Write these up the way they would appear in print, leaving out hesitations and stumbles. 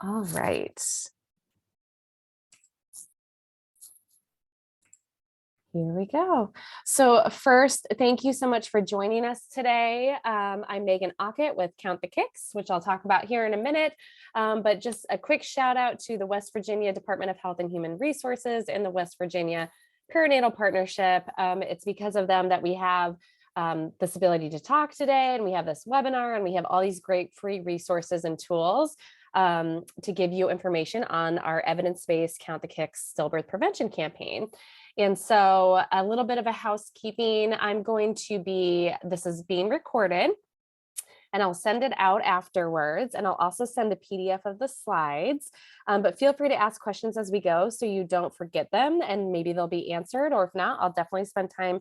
All right. Here we go. So first, thank you so much for joining us today. I'm Megan Ockett with Count the Kicks, which I'll talk about here in a minute. But just a quick shout out to the West Virginia Department of Health and Human Resources and the West Virginia Perinatal Partnership. It's because of them that we have this ability to talk today, and we have this webinar, and we have all these great free resources and tools to give you information on our evidence-based Count the Kicks stillbirth prevention campaign. And so a little bit of a housekeeping, this is being recorded, and I'll send it out afterwards. And I'll also send a PDF of the slides, but feel free to ask questions as we go so you don't forget them, and maybe they'll be answered, or if not, I'll definitely spend time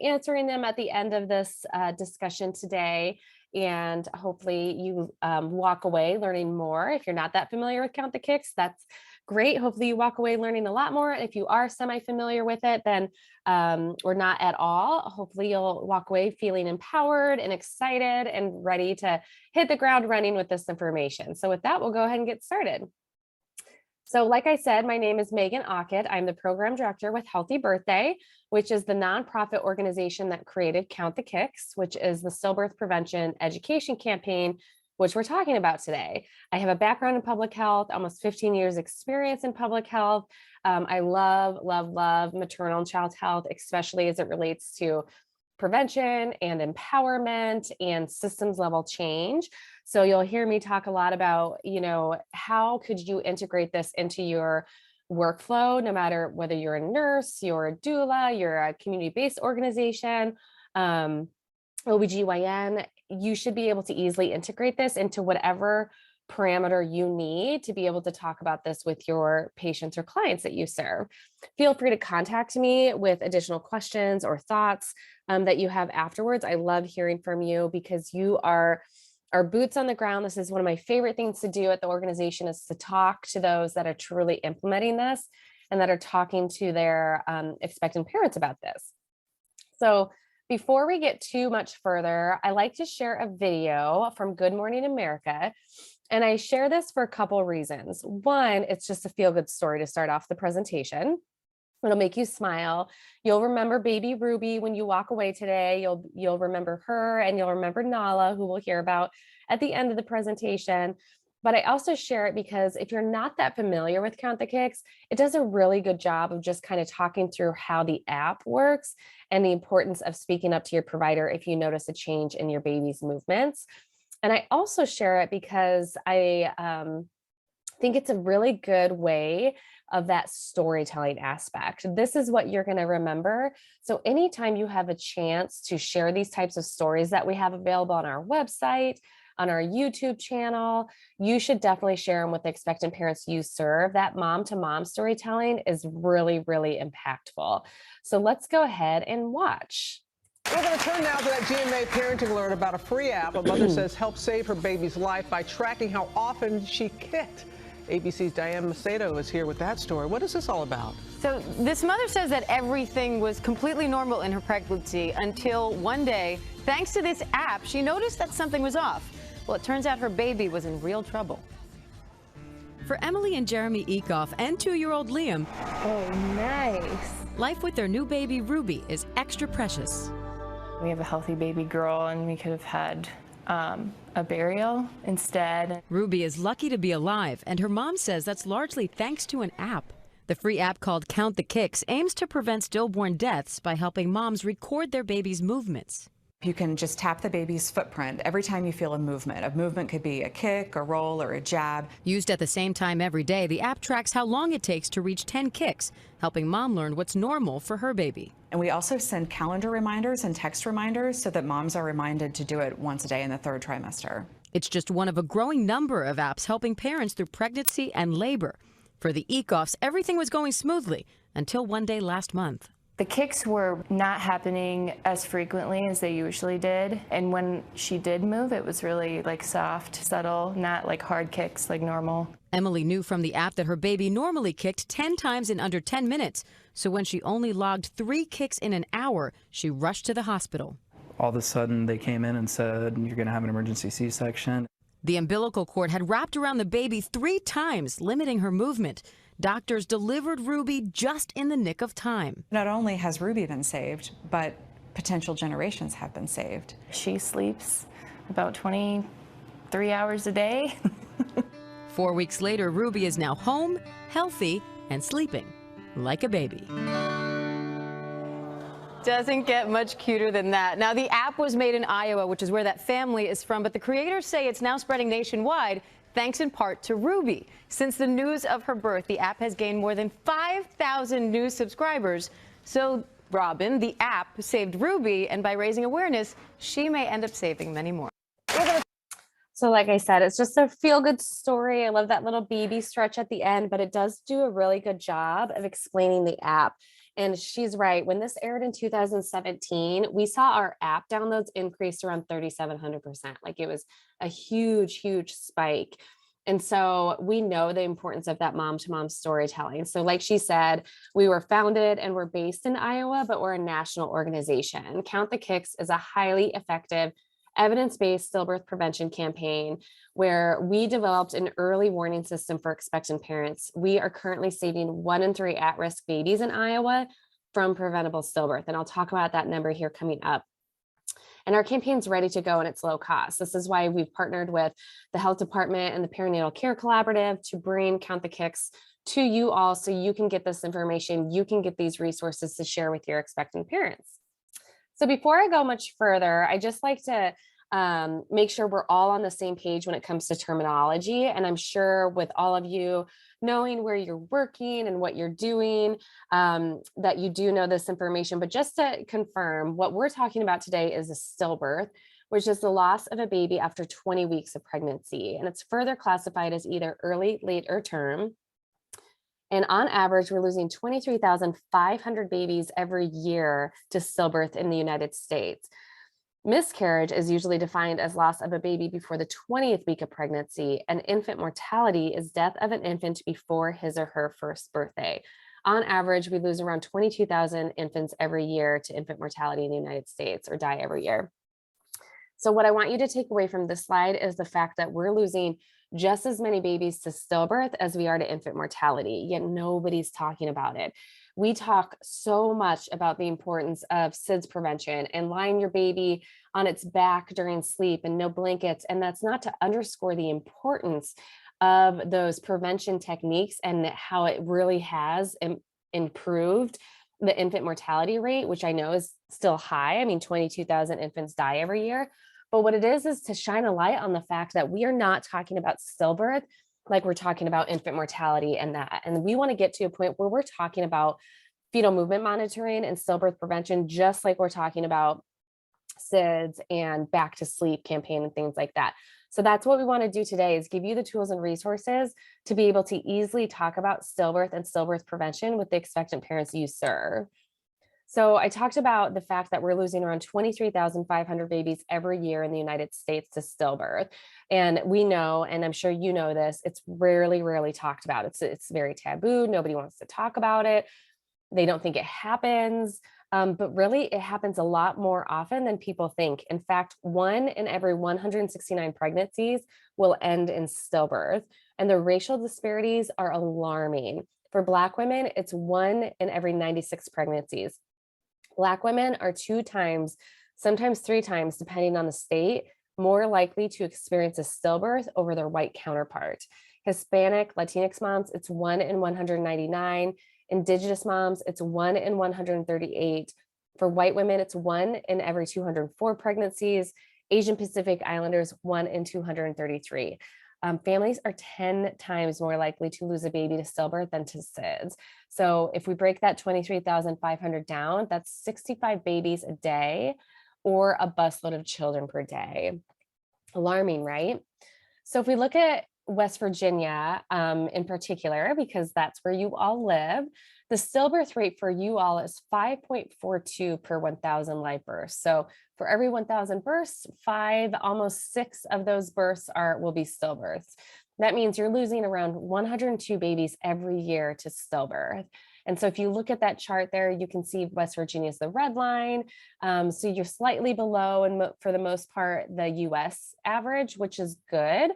answering them at the end of this discussion today. And hopefully you walk away learning more. If you're not that familiar with Count the Kicks, that's great. Hopefully you walk away learning a lot more. If you are semi-familiar with it, then or not at all, hopefully you'll walk away feeling empowered and excited and ready to hit the ground running with this information. So with that, we'll go ahead and get started. So like I said, my name is Megan Ockett. I'm the program director with Healthy Birthday, which is the nonprofit organization that created Count the Kicks, which is the stillbirth prevention education campaign, which we're talking about today. I have a background in public health, almost 15 years experience in public health. I love, love, love maternal and child health, especially as it relates to prevention and empowerment and systems level change. So you'll hear me talk a lot about, how could you integrate this into your workflow, no matter whether you're a nurse, you're a doula, you're a community-based organization, OBGYN, you should be able to easily integrate this into whatever parameter you need to be able to talk about this with your patients or clients that you serve. Feel free to contact me with additional questions or thoughts that you have afterwards. I love hearing from you because you are our boots on the ground. This is one of my favorite things to do at the organization, is to talk to those that are truly implementing this and that are talking to their expectant parents about this. So before we get too much further, I like to share a video from Good Morning America. And I share this for a couple reasons. One, it's just a feel-good story to start off the presentation. It'll make you smile. You'll remember baby Ruby when you walk away today. You'll remember her, and you'll remember Nala, who we'll hear about at the end of the presentation. But I also share it because if you're not that familiar with Count the Kicks, it does a really good job of just kind of talking through how the app works and the importance of speaking up to your provider if you notice a change in your baby's movements. And I also share it because I think it's a really good way of that storytelling aspect. This is what you're going to remember. So anytime you have a chance to share these types of stories that we have available on our website, on our YouTube channel, you should definitely share them with the expectant parents you serve. That mom to mom storytelling is really, really impactful. So let's go ahead and watch. We're going to turn now to that GMA parenting alert about a free app a mother says helped save her baby's life by tracking how often she kicked. ABC's Diane Macedo is here with that story. What is this all about? So this mother says that everything was completely normal in her pregnancy until one day, thanks to this app, she noticed that something was off. Well, it turns out her baby was in real trouble. For Emily and Jeremy Ecoff and 2-year-old Liam, Oh, nice. life with their new baby Ruby is extra precious. We have a healthy baby girl, and we could have had a burial instead. Ruby is lucky to be alive, and her mom says that's largely thanks to an app. The free app called Count the Kicks aims to prevent stillborn deaths by helping moms record their baby's movements. You can just tap the baby's footprint every time you feel a movement. A movement could be a kick, a roll, or a jab. Used at the same time every day, the app tracks how long it takes to reach 10 kicks, helping mom learn what's normal for her baby. And we also send calendar reminders and text reminders so that moms are reminded to do it once a day in the 3rd trimester. It's just one of a growing number of apps helping parents through pregnancy and labor. For the Ecoffs, everything was going smoothly until one day last month. The kicks were not happening as frequently as they usually did. And when she did move, it was really like soft, subtle, not like hard kicks like normal. Emily knew from the app that her baby normally kicked 10 times in under 10 minutes. So when she only logged 3 kicks in an hour, she rushed to the hospital. All of a sudden, they came in and said, you're going to have an emergency C-section. The umbilical cord had wrapped around the baby 3 times, limiting her movement. Doctors delivered Ruby just in the nick of time. Not only has Ruby been saved, but potential generations have been saved. She sleeps about 23 hours a day. 4 weeks later, Ruby is now home, healthy, and sleeping like a baby. Doesn't get much cuter than that. Now, the app was made in Iowa, which is where that family is from, but the creators say it's now spreading nationwide, thanks in part to Ruby. Since the news of her birth, the app has gained more than 5,000 new subscribers. So, Robin, the app saved Ruby, and by raising awareness, she may end up saving many more. So like I said, it's just a feel-good story. I love that little baby stretch at the end, but it does do a really good job of explaining the app. And she's right. When this aired in 2017, we saw our app downloads increase around 3,700%. Like it was a huge, huge spike. And so we know the importance of that mom-to-mom storytelling. So like she said, we were founded and we're based in Iowa, but we're a national organization. Count the Kicks is a highly effective evidence-based stillbirth prevention campaign where we developed an early warning system for expectant parents. We are currently saving 1 in 3 at-risk babies in Iowa from preventable stillbirth. And I'll talk about that number here coming up. And our campaign's ready to go and it's low cost. This is why we've partnered with the health department and the Perinatal Care Collaborative to bring Count the Kicks to you all so you can get this information, you can get these resources to share with your expectant parents. So before I go much further, I just like to make sure we're all on the same page when it comes to terminology. And I'm sure with all of you knowing where you're working and what you're doing, that you do know this information. But just to confirm, what we're talking about today is a stillbirth, which is the loss of a baby after 20 weeks of pregnancy. And it's further classified as either early, late, or term. And on average, we're losing 23,500 babies every year to stillbirth in the United States. Miscarriage is usually defined as loss of a baby before the 20th week of pregnancy, and infant mortality is death of an infant before his or her first birthday. On average, we lose around 22,000 infants every year to infant mortality in the United States, or die every year. So what I want you to take away from this slide is the fact that we're losing just as many babies to stillbirth as we are to infant mortality, yet nobody's talking about it. We talk so much about the importance of SIDS prevention and lying your baby on its back during sleep and no blankets. And that's not to underscore the importance of those prevention techniques and how it really has improved the infant mortality rate, which I know is still high. I mean, 22,000 infants die every year. But what it is to shine a light on the fact that we are not talking about stillbirth like we're talking about infant mortality and that. And we want to get to a point where we're talking about fetal movement monitoring and stillbirth prevention, just like we're talking about SIDS and back to sleep campaign and things like that. So that's what we want to do today, is give you the tools and resources to be able to easily talk about stillbirth and stillbirth prevention with the expectant parents you serve. So I talked about the fact that we're losing around 23,500 babies every year in the United States to stillbirth. And we know, and I'm sure you know this, it's rarely talked about. It's very taboo. Nobody wants to talk about it. They don't think it happens, but really it happens a lot more often than people think. In fact, 1 in every 169 pregnancies will end in stillbirth, and the racial disparities are alarming. For Black women, it's 1 in every 96 pregnancies. Black women are 2 times, sometimes 3 times, depending on the state, more likely to experience a stillbirth over their white counterpart. Hispanic, Latinx moms, it's 1 in 199. Indigenous moms, it's 1 in 138. For white women, it's 1 in every 204 pregnancies. Asian Pacific Islanders, 1 in 233. Families are 10 times more likely to lose a baby to stillbirth than to SIDS. So if we break that 23,500 down, that's 65 babies a day, or a busload of children per day. Alarming, right? So if we look at West Virginia in particular, because that's where you all live, the stillbirth rate for you all is 5.42 per 1,000 live births. So for every 1,000 births, 5, almost 6 of those births will be stillbirths. That means you're losing around 102 babies every year to stillbirth. And so if you look at that chart there, you can see West Virginia is the red line. So you're slightly below, and for the most part, the US average, which is good.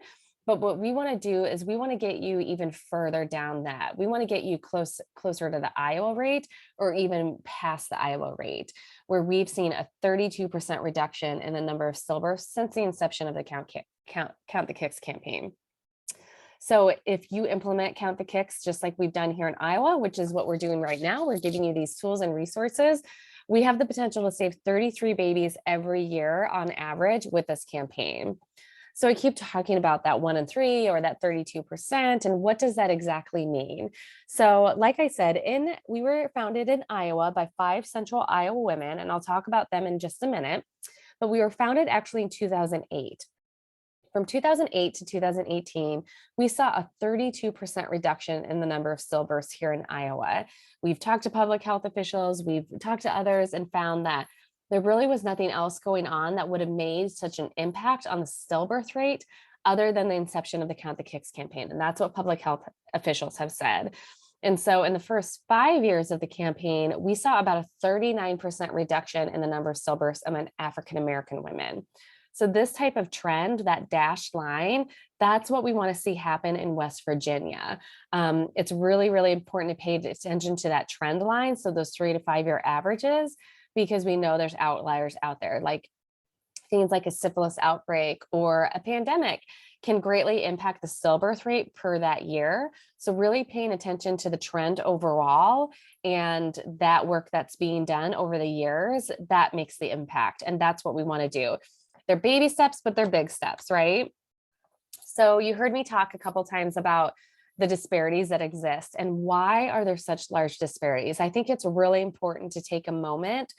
But what we want to do is we want to get you even further down that. We want to get you closer to the Iowa rate, or even past the Iowa rate, where we've seen a 32% reduction in the number of stillbirths since the inception of the Count the Kicks campaign. So if you implement Count the Kicks, just like we've done here in Iowa, which is what we're doing right now, we're giving you these tools and resources. We have the potential to save 33 babies every year on average with this campaign. So I keep talking about that 1 in 3 or that 32%. And what does that exactly mean? So like I said, we were founded in Iowa by 5 Central Iowa women, and I'll talk about them in just a minute. But we were founded actually in 2008. From 2008 to 2018, we saw a 32% reduction in the number of stillbirths here in Iowa. We've talked to public health officials, we've talked to others, and found that there really was nothing else going on that would have made such an impact on the stillbirth rate other than the inception of the Count the Kicks campaign. And that's what public health officials have said. And so in the first 5 years of the campaign, we saw about a 39% reduction in the number of stillbirths among African-American women. So this type of trend, that dashed line, that's what we want to see happen in West Virginia. It's really, really important to pay attention to that trend line. So those 3 to 5 year averages, because we know there's outliers out there, like things like a syphilis outbreak or a pandemic can greatly impact the stillbirth rate per that year. So really paying attention to the trend overall and that work that's being done over the years, that makes the impact. And that's what we want to do. They're baby steps, but they're big steps, right? So you heard me talk a couple times about the disparities that exist and why are there such large disparities. I think it's really important to take a moment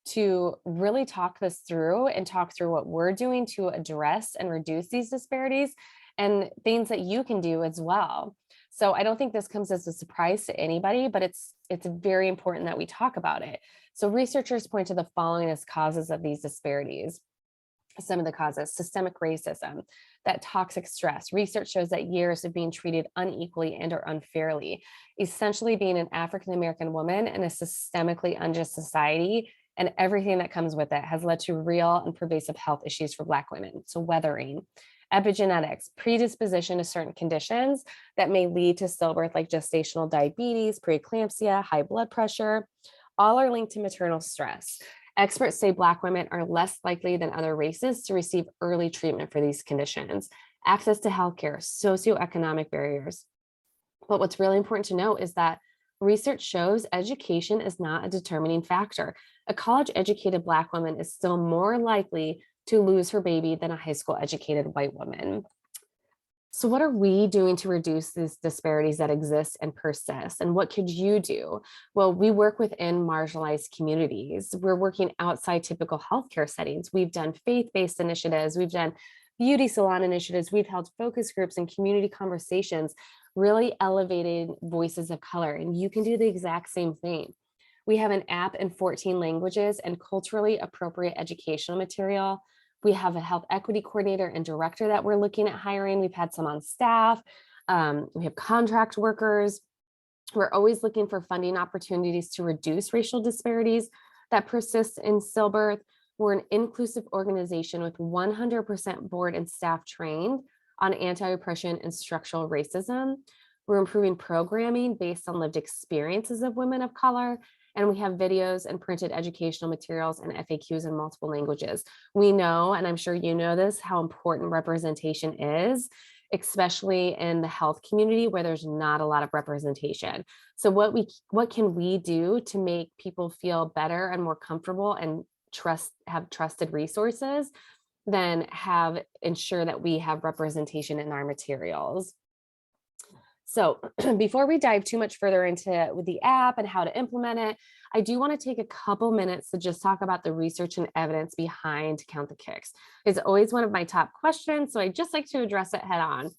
to really talk this through and talk through what we're doing to address and reduce these disparities and things that you can do as well. So I don't think this comes as a surprise to anybody, but it's very important that we talk about it. So researchers point to the following as causes of these disparities. Some of the causes: systemic racism, that toxic stress. Research shows that years of being treated unequally and or unfairly, essentially being an African-American woman in a systemically unjust society and everything that comes with it has led to real and pervasive health issues for Black women. So weathering, epigenetics, predisposition to certain conditions that may lead to stillbirth, like gestational diabetes, preeclampsia, high blood pressure, all are linked to maternal stress. Experts say Black women are less likely than other races to receive early treatment for these conditions, access to healthcare, socioeconomic barriers. But what's really important to note is that research shows education is not a determining factor. A college-educated Black woman is still more likely to lose her baby than a high school educated white woman. So what are we doing to reduce these disparities that exist and persist? And what could you do? Well, we work within marginalized communities. We're working outside typical healthcare settings. We've done faith-based initiatives. We've done beauty salon initiatives. We've held focus groups and community conversations, really elevating voices of color. And you can do the exact same thing. We have an app in 14 languages and culturally appropriate educational material. We have a health equity coordinator and director that we're looking at hiring. We've had some on staff. We have contract workers. We're always looking for funding opportunities to reduce racial disparities that persist in stillbirth. We're an inclusive organization with 100% board and staff trained on anti-oppression and structural racism. We're improving programming based on lived experiences of women of color. And we have videos and printed educational materials and FAQs in multiple languages. We know, and I'm sure you know this, how important representation is, especially in the health community where there's not a lot of representation. So what can we do to make people feel better and more comfortable and have trusted resources than ensure that we have representation in our materials? So before we dive too much further into the app and how to implement it, I do want to take a couple minutes to just talk about the research and evidence behind Count the Kicks. It's always one of my top questions, so I just like to address it head on.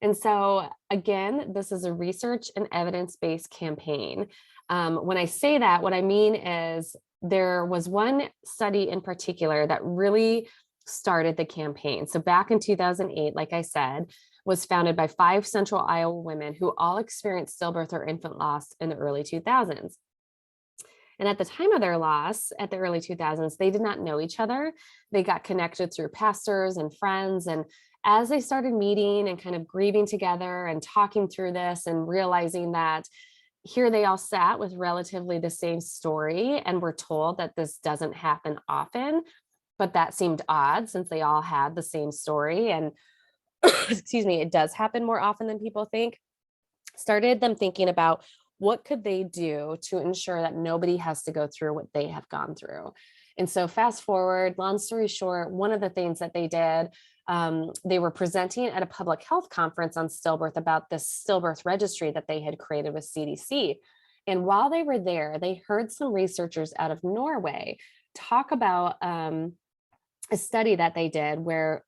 And so again, this is a research and evidence-based campaign. When I say that, what I mean is there was one study in particular that really started the campaign. So back in 2008, like I said, was founded by 5 Central Iowa women who all experienced stillbirth or infant loss in the early 2000s. And at the time of their loss, at the early 2000s, they did not know each other. They got connected through pastors and friends. And as they started meeting and kind of grieving together and talking through this and realizing that here they all sat with relatively the same story and were told that this doesn't happen often, but that seemed odd since they all had the same story. And excuse me, it does happen more often than people think. Started them thinking about what could they do to ensure that nobody has to go through what they have gone through. And so fast forward, long story short, one of the things that they did, they were presenting at a public health conference on stillbirth about this stillbirth registry that they had created with CDC. And while they were there, they heard some researchers out of Norway talk about a study that they did where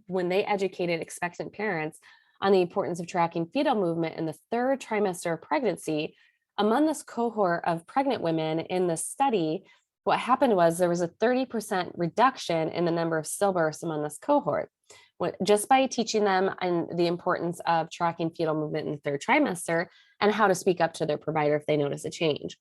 when they educated expectant parents on the importance of tracking fetal movement in the 3rd trimester of pregnancy, among this cohort of pregnant women in the study, what happened was there was a 30% reduction in the number of stillbirths among this cohort. Just by teaching them on the importance of tracking fetal movement in the 3rd trimester and how to speak up to their provider if they notice a change.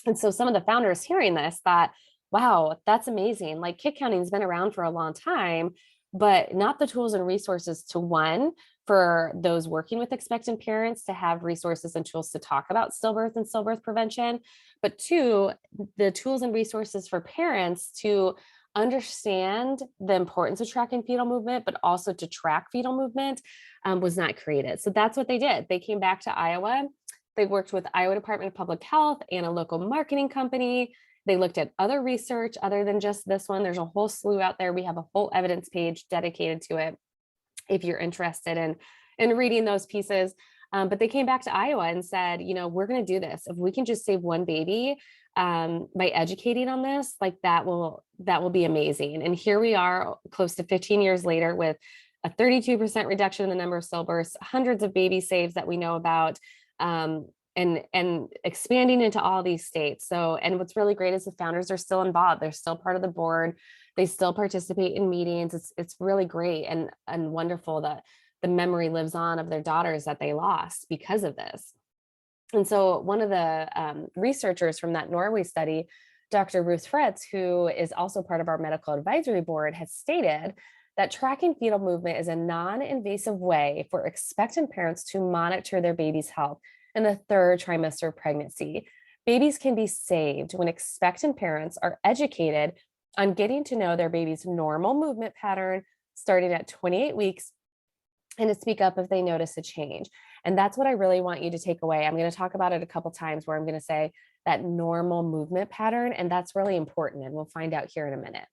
And so some of the founders hearing this thought, wow, that's amazing. Like kit counting has been around for a long time, but not the tools and resources to one, for those working with expectant parents to have resources and tools to talk about stillbirth and stillbirth prevention, but 2, the tools and resources for parents to understand the importance of tracking fetal movement, but also to track fetal movement was not created. So that's what they did. They came back to Iowa. They worked with Iowa Department of Public Health and a local marketing company. They looked at other research other than just this one. There's a whole slew out there. We have a whole evidence page dedicated to it if you're interested in reading those pieces. But they came back to Iowa and said, you know, we're going to do this. If we can just save one baby by educating on this, like that will be amazing. And here we are close to 15 years later with a 32% reduction in the number of stillbirths, hundreds of baby saves that we know about, and expanding into all these states. So, and what's really great is the founders are still involved. They're still part of the board. They still participate in meetings. It's really great and wonderful that the memory lives on of their daughters that they lost because of this. And so one of the researchers from that Norway study, Dr. Ruth Fritz, who is also part of our medical advisory board, has stated that tracking fetal movement is a non-invasive way for expectant parents to monitor their baby's health in the 3rd trimester of pregnancy. Babies can be saved when expectant parents are educated on getting to know their baby's normal movement pattern starting at 28 weeks and to speak up if they notice a change. And that's what I really want you to take away. I'm going to talk about it a couple times where I'm going to say that normal movement pattern, and that's really important. And we'll find out here in a minute.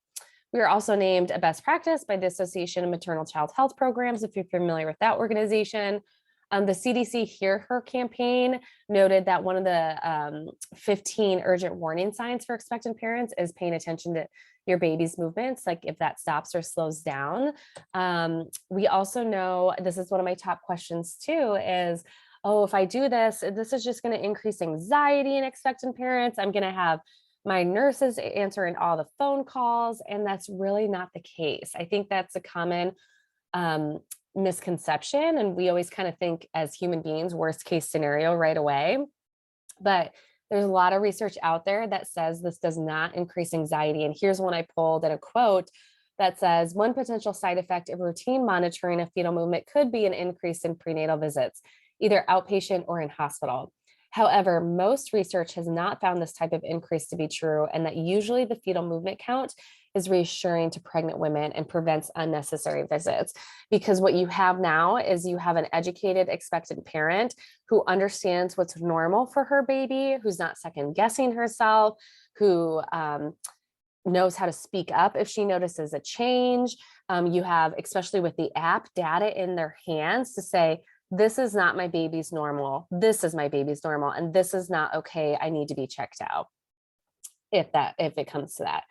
We are also named a best practice by the Association of Maternal Child Health Programs, if you're familiar with that organization. The CDC Hear Her campaign noted that one of the 15 urgent warning signs for expectant parents is paying attention to your baby's movements, like if that stops or slows down. We also know, this is one of my top questions too, is, oh, if I do this, this is just going to increase anxiety in expectant parents. I'm going to have my nurses answering all the phone calls, and that's really not the case. I think that's a common misconception, and we always kind of think as human beings worst case scenario right away, but there's a lot of research out there that says this does not increase anxiety. And here's one I pulled in a quote that says, one potential side effect of routine monitoring of fetal movement could be an increase in prenatal visits, either outpatient or in hospital. However, most research has not found this type of increase to be true, and that usually the fetal movement count is reassuring to pregnant women and prevents unnecessary visits. Because what you have now is you have an educated expectant parent who understands what's normal for her baby, who's not second guessing herself, who knows how to speak up if she notices a change. You have, especially with the app, data in their hands to say, this is not my baby's normal, this is my baby's normal, and this is not okay, I need to be checked out if it comes to that.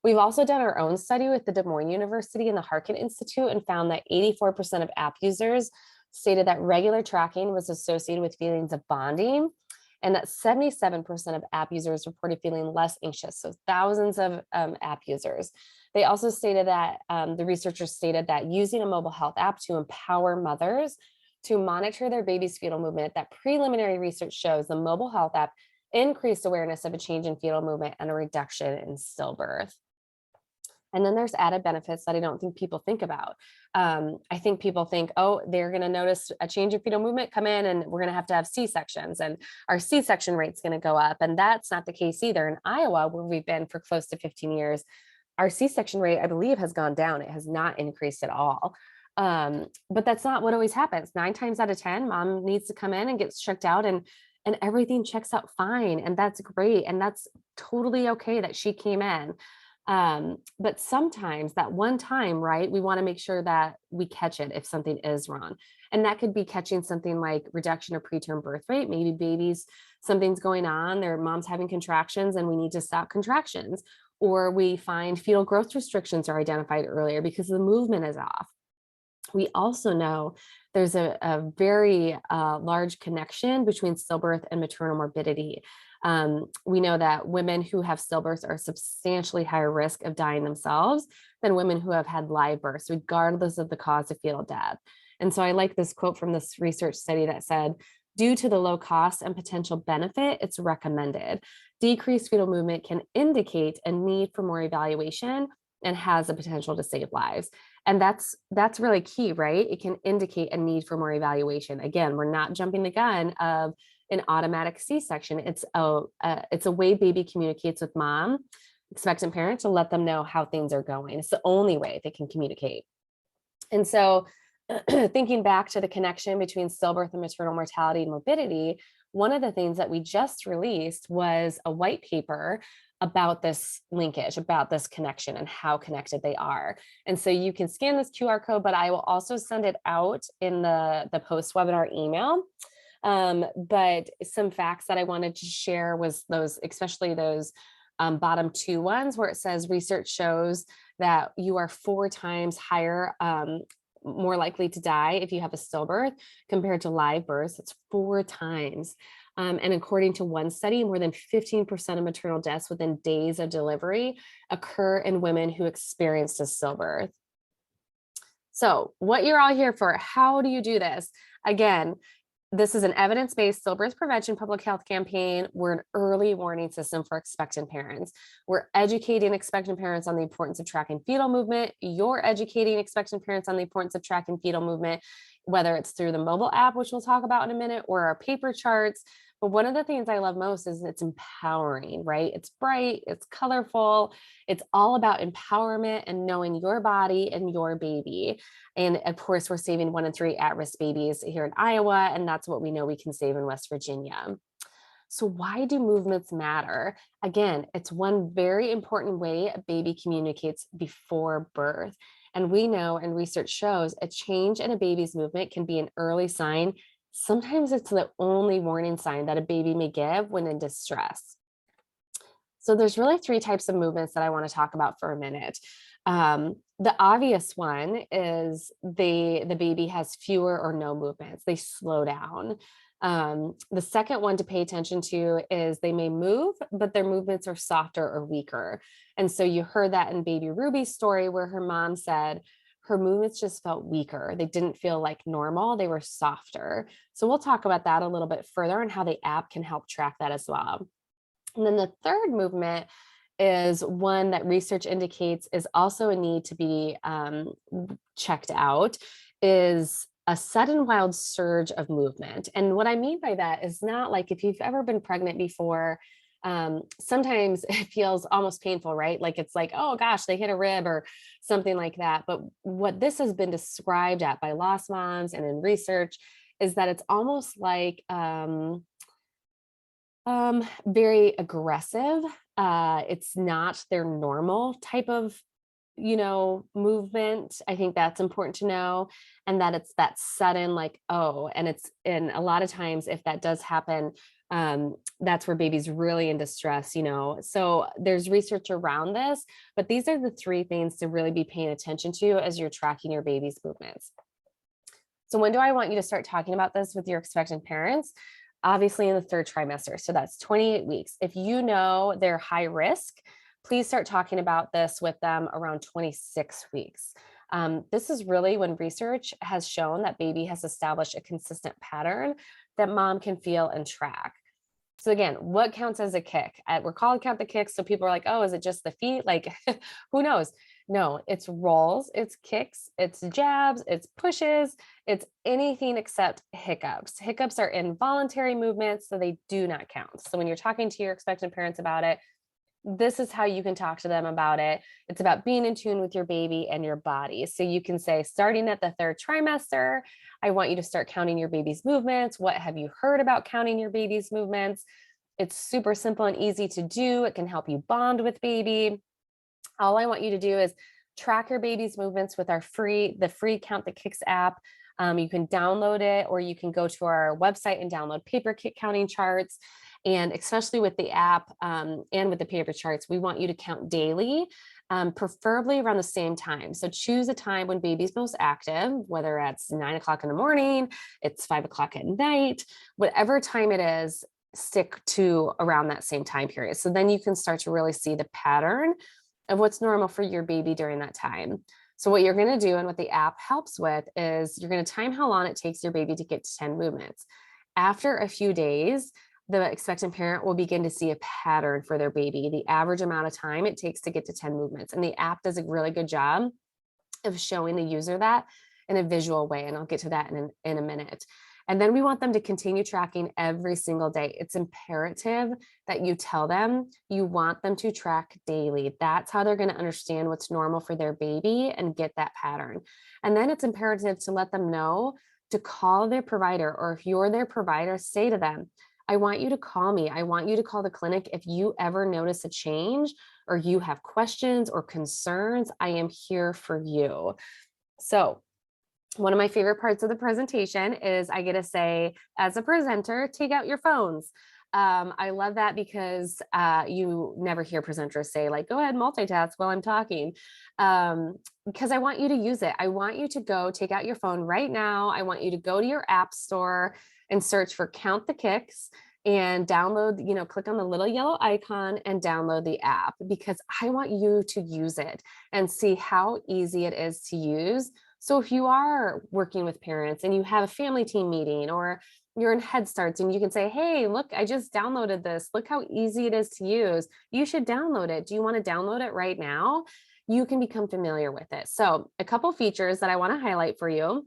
We've also done our own study with the Des Moines University and the Harkin Institute and found that 84% of app users stated that regular tracking was associated with feelings of bonding. and that 77% of app users reported feeling less anxious. So thousands of app users. They also stated that the researchers stated that using a mobile health app to empower mothers to monitor their baby's fetal movement, that preliminary research shows the mobile health app increased awareness of a change in fetal movement and a reduction in stillbirth. And then there's added benefits that I don't think people think about. I think people think, oh, they're going to notice a change in fetal movement come in and we're going to have C-sections and our C-section rate's going to go up. And that's not the case either. In Iowa, where we've been for close to 15 years, our C-section rate, I believe, has gone down. It has not increased at all. But that's not what always happens. 9 times out of 10, mom needs to come in and get checked out and everything checks out fine. And that's great. And that's totally okay that she came in. But sometimes that one time, right, we want to make sure that we catch it if something is wrong. And that could be catching something like reduction of preterm birth rate. Maybe babies, something's going on, their mom's having contractions and we need to stop contractions. Or we find fetal growth restrictions are identified earlier because the movement is off. We also know there's a very large connection between stillbirth and maternal morbidity. We know that women who have stillbirths are substantially higher risk of dying themselves than women who have had live births, regardless of the cause of fetal death. And so I like this quote from this research study that said, due to the low cost and potential benefit, it's recommended. Decreased fetal movement can indicate a need for more evaluation and has the potential to save lives. And that's really key, right? It can indicate a need for more evaluation. Again, we're not jumping the gun of an automatic C-section. It's a way baby communicates with mom, expectant parent, to let them know how things are going. It's the only way they can communicate. And so thinking back to the connection between stillbirth and maternal mortality and morbidity, one of the things that we just released was a white paper about this linkage, about this connection and how connected they are. And so you can scan this QR code, but I will also send it out in the post-webinar email. But some facts that I wanted to share was those, especially those bottom 2 ones where it says research shows that you are 4 times higher, more likely to die if you have a stillbirth compared to live births. It's 4 times. And according to one study, more than 15% of maternal deaths within days of delivery occur in women who experienced a stillbirth. So what you're all here for, how do you do this? Again, this is an evidence-based stillbirth prevention public health campaign. We're an early warning system for expectant parents. We're educating expectant parents on the importance of tracking fetal movement. You're educating expectant parents on the importance of tracking fetal movement, whether it's through the mobile app, which we'll talk about in a minute, or our paper charts. But one of the things I love most is it's empowering, right? It's bright, it's colorful. It's all about empowerment and knowing your body and your baby. And of course, we're saving 1 in 3 at-risk babies here in Iowa, and that's what we know we can save in West Virginia. So why do movements matter? Again, it's one very important way a baby communicates before birth. And we know, and research shows, a change in a baby's movement can be an early sign. Sometimes it's the only warning sign that a baby may give when in distress. So there's really 3 types of movements that I want to talk about for a minute. The obvious one is the baby has fewer or no movements. They slow down. The second one to pay attention to is they may move, but their movements are softer or weaker. And so you heard that in baby Ruby's story where her mom said her movements just felt weaker. They didn't feel like normal. They were softer. So we'll talk about that a little bit further and how the app can help track that as well. And then the third movement is one that research indicates is also a need to be checked out, is a sudden wild surge of movement. And what I mean by that is not like if you've ever been pregnant before, sometimes it feels almost painful, right? Like it's like, oh gosh, they hit a rib or something like that. But what this has been described at by lost moms and in research is that it's almost like very aggressive. It's not their normal type of, movement. I think that's important to know. And that it's that sudden, like, oh, and a lot of times if that does happen, that's where baby's really in distress, So there's research around this, but these are the 3 things to really be paying attention to as you're tracking your baby's movements. So when do I want you to start talking about this with your expectant parents? obviously in the third trimester. So that's 28 weeks. If you know they're high risk, please start talking about this with them around 26 weeks. This is really when research has shown that baby has established a consistent pattern that mom can feel and track. So again, what counts as a kick? We're called count the kicks. So people are like, oh, is it just the feet? Like, who knows? No, it's rolls, it's kicks, it's jabs, it's pushes, it's anything except hiccups. Hiccups are involuntary movements, so they do not count. So when you're talking to your expectant parents about it, this is how you can talk to them about it. It's about being in tune with your baby and your body. So you can say, starting at the third trimester, I want you to start counting your baby's movements. What have you heard about counting your baby's movements? It's super simple and easy to do. It can help you bond with baby. All I want you to do is track your baby's movements with the free Count the Kicks app. You can download it, or you can go to our website and download paper kick counting charts. And especially with the app and with the paper charts, we want you to count daily, preferably around the same time. So choose a time when baby's most active, whether it's 9 o'clock in the morning, it's 5 o'clock at night, whatever time it is, stick to around that same time period. So then you can start to really see the pattern of what's normal for your baby during that time. So what you're going to do, and what the app helps with, is you're going to time how long it takes your baby to get to 10 movements. After a few days, the expectant parent will begin to see a pattern for their baby, the average amount of time it takes to get to 10 movements. And the app does a really good job of showing the user that in a visual way. And I'll get to that in a minute. And then we want them to continue tracking every single day. It's imperative that you tell them you want them to track daily. That's how they're going to understand what's normal for their baby and get that pattern. And then it's imperative to let them know to call their provider, or if you're their provider, say to them, I want you to call me. I want you to call the clinic if you ever notice a change or you have questions or concerns. I am here for you. So one of my favorite parts of the presentation is I get to say, as a presenter, take out your phones. I love that because you never hear presenters say, like, go ahead, multitask while I'm talking, because I want you to use it. I want you to go take out your phone right now. I want you to go to your app store and search for Count the Kicks and download, click on the little yellow icon and download the app, because I want you to use it and see how easy it is to use. So if you are working with parents and you have a family team meeting, or you're in Head Starts and you can say, hey, look, I just downloaded this. Look how easy it is to use. You should download it. Do you want to download it right now? You can become familiar with it. So a couple features that I want to highlight for you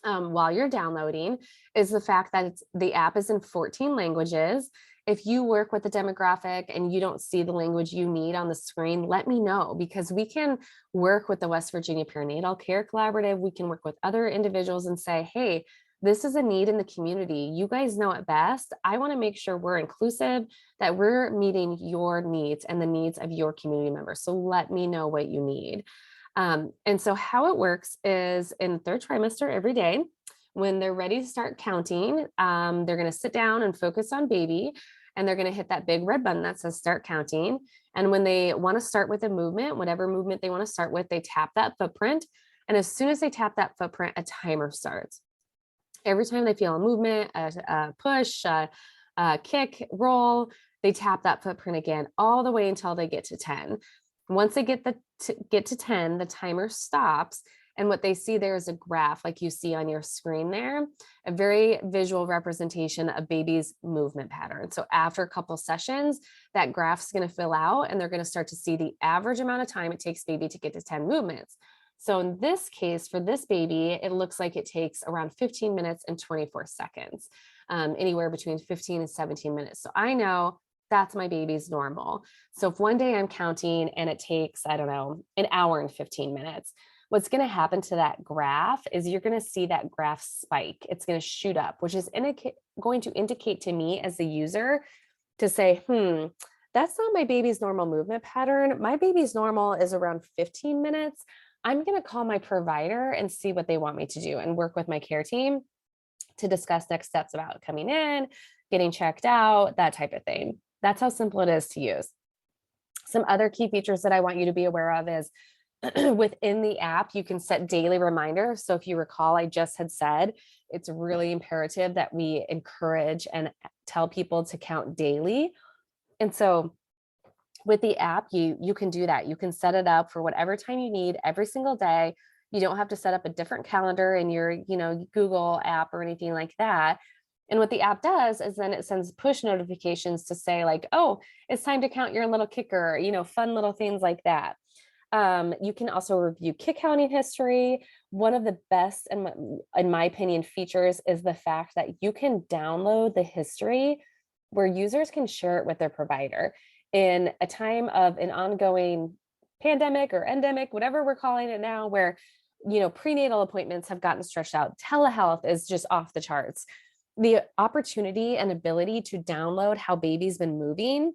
while you're downloading is the fact that the app is in 14 languages. If you work with a demographic and you don't see the language you need on the screen, let me know, because we can work with the West Virginia Perinatal Care Collaborative. We can work with other individuals and say, hey, this is a need in the community. You guys know it best. I want to make sure we're inclusive, that we're meeting your needs and the needs of your community members. So let me know what you need. And so how it works is in third trimester every day, when they're ready to start counting, they're going to sit down and focus on baby, and they're going to hit that big red button that says start counting. And when they want to start with a movement, whatever movement they want to start with, they tap that footprint. And as soon as they tap that footprint, a timer starts. Every time they feel a movement, a push, a kick, roll, they tap that footprint again, all the way until they get to 10. Once they get to 10, the timer stops. And what they see there is a graph, like you see on your screen there, a very visual representation of baby's movement pattern. So after a couple sessions, that graph's going to fill out, and they're going to start to see the average amount of time it takes baby to get to 10 movements. So in this case, for this baby, it looks like it takes around 15 minutes and 24 seconds, anywhere between 15 and 17 minutes. So I know that's my baby's normal. So if one day I'm counting and it takes, I don't know, an hour and 15 minutes, what's going to happen to that graph is you're going to see that graph spike. It's going to shoot up, which is going to indicate to me as the user to say, that's not my baby's normal movement pattern. My baby's normal is around 15 minutes. I'm going to call my provider and see what they want me to do, and work with my care team to discuss next steps about coming in, getting checked out, that type of thing. That's how simple it is to use. Some other key features that I want you to be aware of is within the app, you can set daily reminders. So if you recall, I just had said it's really imperative that we encourage and tell people to count daily. And so with the app, you can do that. You can set it up for whatever time you need every single day. You don't have to set up a different calendar in your, Google app or anything like that. And what the app does is then it sends push notifications to say like, oh, it's time to count your little kicker, fun little things like that. You can also review kick counting history. One of the best, in my opinion, features is the fact that you can download the history where users can share it with their provider. In a time of an ongoing pandemic or endemic, whatever we're calling it now, where prenatal appointments have gotten stretched out, telehealth is just off the charts. The opportunity and ability to download how baby's been moving,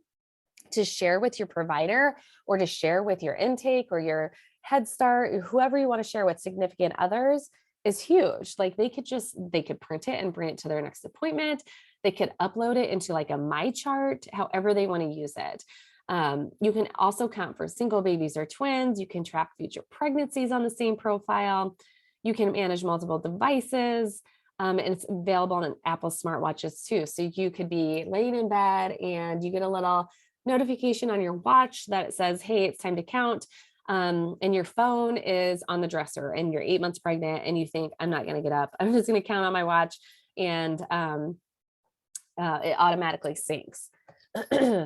to share with your provider or to share with your intake or your Head Start, or whoever you want to share with, significant others, is huge. Like they could print it and bring it to their next appointment. They could upload it into like a My Chart, however they want to use it. You can also count for single babies or twins. You can track future pregnancies on the same profile. You can manage multiple devices. And it's available on Apple smartwatches too. So you could be laying in bed and you get a little notification on your watch that it says, hey, it's time to count. And your phone is on the dresser and you're 8 months pregnant and you think, I'm not going to get up. I'm just going to count on my watch. And it automatically syncs.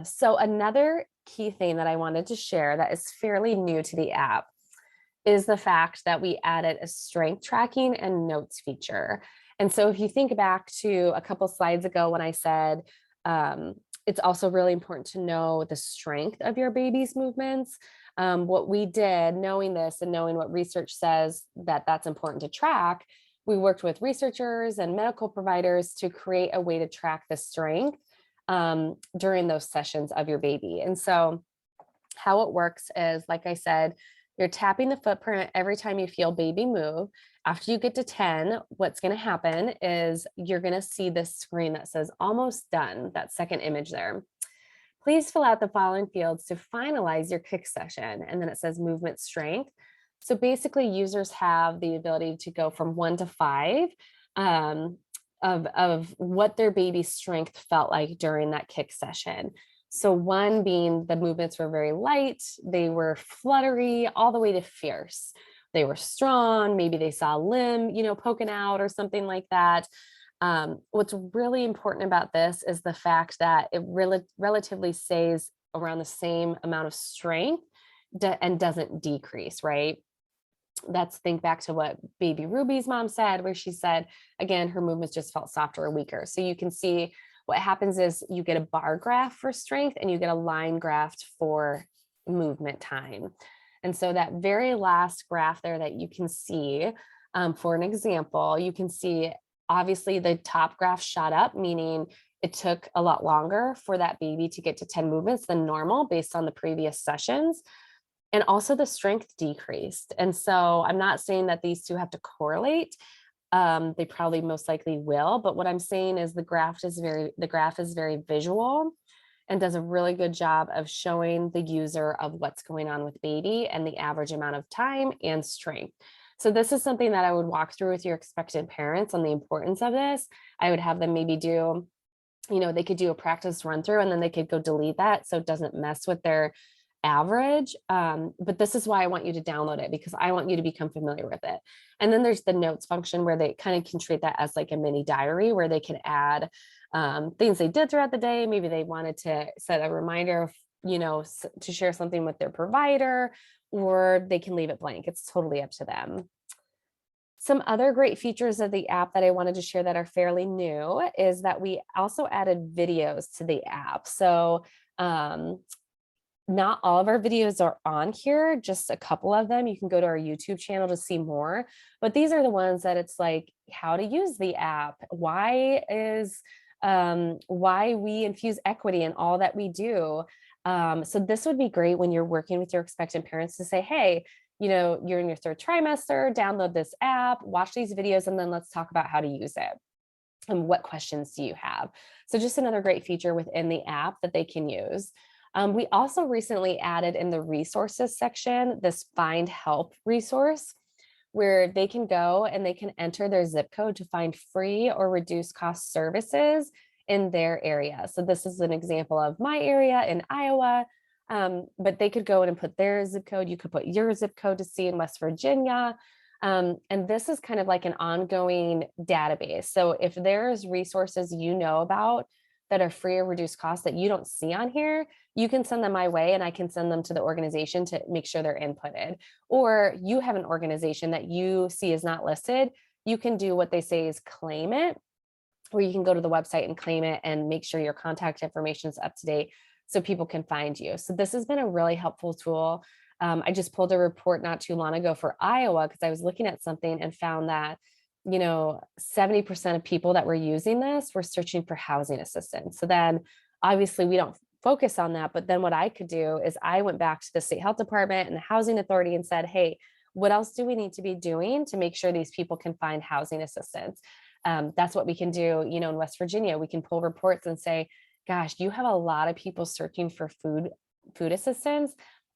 So another key thing that I wanted to share that is fairly new to the app is the fact that we added a strength tracking and notes feature. And so if you think back to a couple slides ago when I said, it's also really important to know the strength of your baby's movements. What we did, knowing this and knowing what research says that that's important to track, we worked with researchers and medical providers to create a way to track the strength during those sessions of your baby. And so how it works is, like I said, you're tapping the footprint every time you feel baby move. After you get to 10, what's going to happen is you're going to see this screen that says almost done, that second image there. Please fill out the following fields to finalize your kick session. And then it says movement strength. So basically users have the ability to go from 1 to 5 of what their baby's strength felt like during that kick session. So 1 being the movements were very light, they were fluttery, all the way to fierce. They were strong, maybe they saw a limb, poking out or something like that. What's really important about this is the fact that it relatively stays around the same amount of strength and doesn't decrease, right? Think back to what baby Ruby's mom said, where she said, again, her movements just felt softer or weaker. So you can see what happens is you get a bar graph for strength and you get a line graph for movement time. And so that very last graph there that you can see, for an example, you can see obviously the top graph shot up, meaning it took a lot longer for that baby to get to 10 movements than normal based on the previous sessions. And also the strength decreased. And so I'm not saying that these two have to correlate. They probably most likely will, but what I'm saying is the graph is very visual and does a really good job of showing the user of what's going on with baby and the average amount of time and strength. So this is something that I would walk through with your expectant parents on the importance of this. I would have them maybe do, they could do a practice run through and then they could go delete that so it doesn't mess with their average. But this is why I want you to download it, because I want you to become familiar with it. And then there's the notes function where they kind of can treat that as like a mini diary where they can add things they did throughout the day. Maybe they wanted to set a reminder, to share something with their provider, or they can leave it blank. It's totally up to them. Some other great features of the app that I wanted to share that are fairly new is that we also added videos to the app. So not all of our videos are on here, just a couple of them. You can go to our YouTube channel to see more, but these are the ones that it's like how to use the app, why we infuse equity in all that we do. So this would be great when you're working with your expectant parents to say, hey, you're in your 3rd trimester, download this app, watch these videos, and then let's talk about how to use it. And what questions do you have? So just another great feature within the app that they can use. We also recently added in the resources section this find help resource where they can go and they can enter their zip code to find free or reduced cost services in their area. So this is an example of my area in Iowa, but they could go in and put their zip code. You could put your zip code to see in West Virginia. And this is kind of like an ongoing database. So if there's resources you know about that are free or reduced cost that you don't see on here, you can send them my way and I can send them to the organization to make sure they're inputted. Or you have an organization that you see is not listed, you can do what they say is claim it, where you can go to the website and claim it and make sure your contact information is up to date so people can find you. So this has been a really helpful tool. I just pulled a report not too long ago for Iowa because I was looking at something and found that 70% of people that were using this were searching for housing assistance. So then obviously we don't focus on that. But then what I could do is I went back to the state health department and the housing authority and said, hey, what else do we need to be doing to make sure these people can find housing assistance? That's what we can do. In West Virginia, we can pull reports and say, gosh, you have a lot of people searching for food assistance.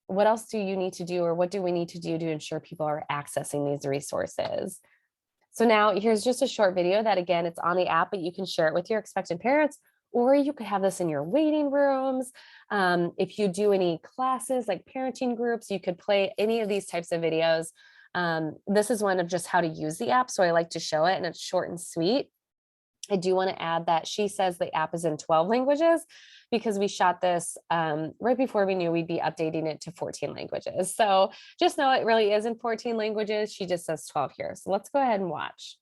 What else do you need to do, or what do we need to do to ensure people are accessing these resources? So now here's just a short video that, again, it's on the app, but you can share it with your expectant parents, or you could have this in your waiting rooms. If you do any classes like parenting groups, you could play any of these types of videos. This is one of just how to use the app. So I like to show it and it's short and sweet. I do want to add that she says the app is in 12 languages because we shot this right before we knew we'd be updating it to 14 languages. So just know it really is in 14 languages. She just says 12 here. So let's go ahead and watch.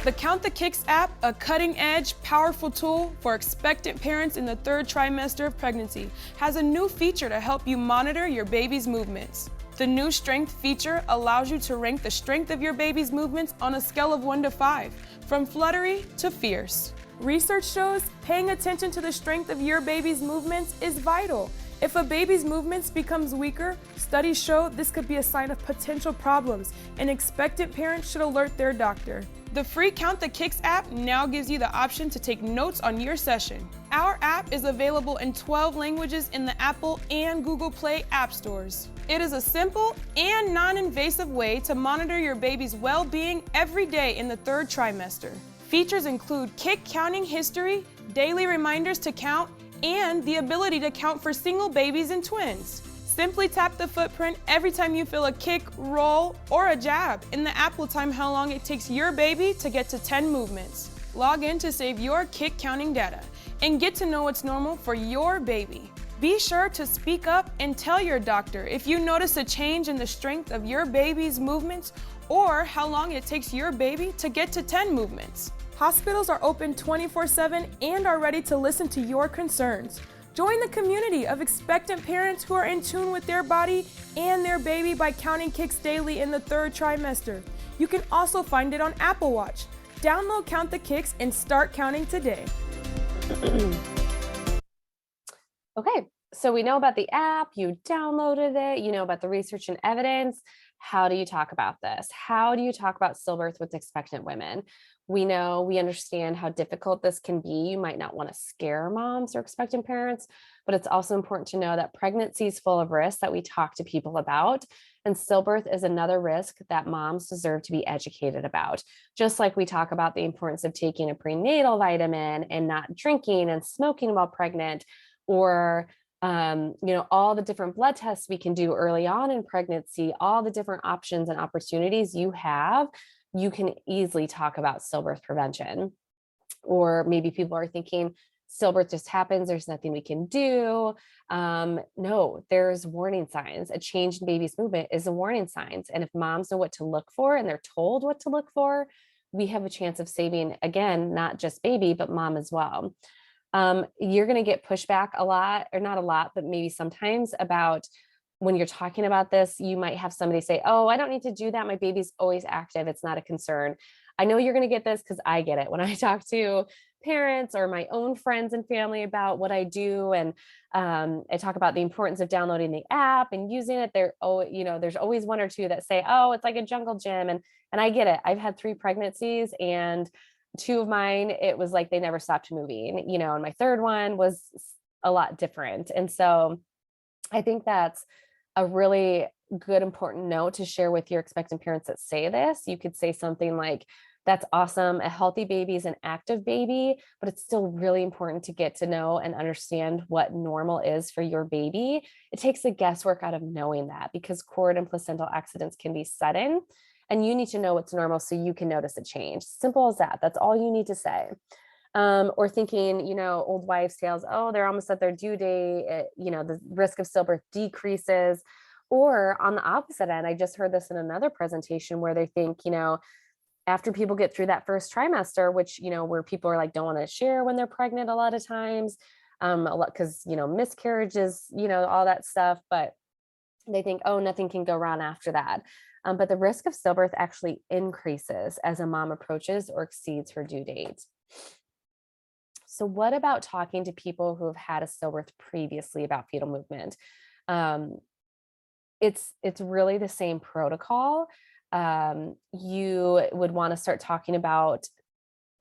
The Count the Kicks app, a cutting-edge, powerful tool for expectant parents in the 3rd trimester of pregnancy, has a new feature to help you monitor your baby's movements. The new strength feature allows you to rank the strength of your baby's movements on a scale of 1 to 5, from fluttery to fierce. Research shows paying attention to the strength of your baby's movements is vital. If a baby's movements becomes weaker, studies show this could be a sign of potential problems, and expectant parents should alert their doctor. The free Count the Kicks app now gives you the option to take notes on your session. Our app is available in 12 languages in the Apple and Google Play app stores. It is a simple and non-invasive way to monitor your baby's well-being every day in the 3rd trimester. Features include kick counting history, daily reminders to count, and the ability to count for single babies and twins. Simply tap the footprint every time you feel a kick, roll, or a jab, and the app will time how long it takes your baby to get to 10 movements. Log in to save your kick counting data and get to know what's normal for your baby. Be sure to speak up and tell your doctor if you notice a change in the strength of your baby's movements or how long it takes your baby to get to 10 movements. Hospitals are open 24/7 and are ready to listen to your concerns. Join the community of expectant parents who are in tune with their body and their baby by counting kicks daily in the 3rd trimester. You can also find it on Apple Watch. Download Count the Kicks and start counting today. Okay, so we know about the app, you downloaded it, you know about the research and evidence. How do you talk about this? How do you talk about stillbirth with expectant women? We understand how difficult this can be. You might not want to scare moms or expectant parents, but it's also important to know that pregnancy is full of risks that we talk to people about. And stillbirth is another risk that moms deserve to be educated about. Just like we talk about the importance of taking a prenatal vitamin and not drinking and smoking while pregnant, or all the different blood tests we can do early on in pregnancy, all the different options and opportunities you have, you can easily talk about stillbirth prevention. Or maybe people are thinking stillbirth just happens, there's nothing we can do. No, there's warning signs. A change in baby's movement is a warning sign. And if moms know what to look for and they're told what to look for, we have a chance of saving, again, not just baby, but mom as well. You're going to get pushback a lot, or not a lot, but maybe sometimes about when you're talking about this. You might have somebody say, oh, I don't need to do that. My baby's always active. It's not a concern. I know you're going to get this because I get it when I talk to parents or my own friends and family about what I do. And I talk about the importance of downloading the app and using it. There's always one or two that say, oh, it's like a jungle gym. And I get it. I've had 3 pregnancies and 2 of mine, it was like they never stopped moving, you know, and my third one was a lot different. And so I think that's a really good, important note to share with your expectant parents that say this. You could say something like, that's awesome. A healthy baby is an active baby, but it's still really important to get to know and understand what normal is for your baby. It takes the guesswork out of knowing that, because cord and placental accidents can be sudden, and you need to know what's normal so you can notice a change. Simple as that. That's all you need to say. Or thinking, you know, old wives' tales, oh, they're almost at their due date, you know, the risk of stillbirth decreases. Or on the opposite end, I just heard this in another presentation where they think, you know, after people get through that first trimester, which, you know, where people are like, don't want to share when they're pregnant a lot of times, a lot, because, you know, miscarriages, you know, all that stuff, but they think, oh, nothing can go wrong after that. But the risk of stillbirth actually increases as a mom approaches or exceeds her due date. So what about talking to people who have had a stillbirth previously about fetal movement? It's really the same protocol. You would want to start talking about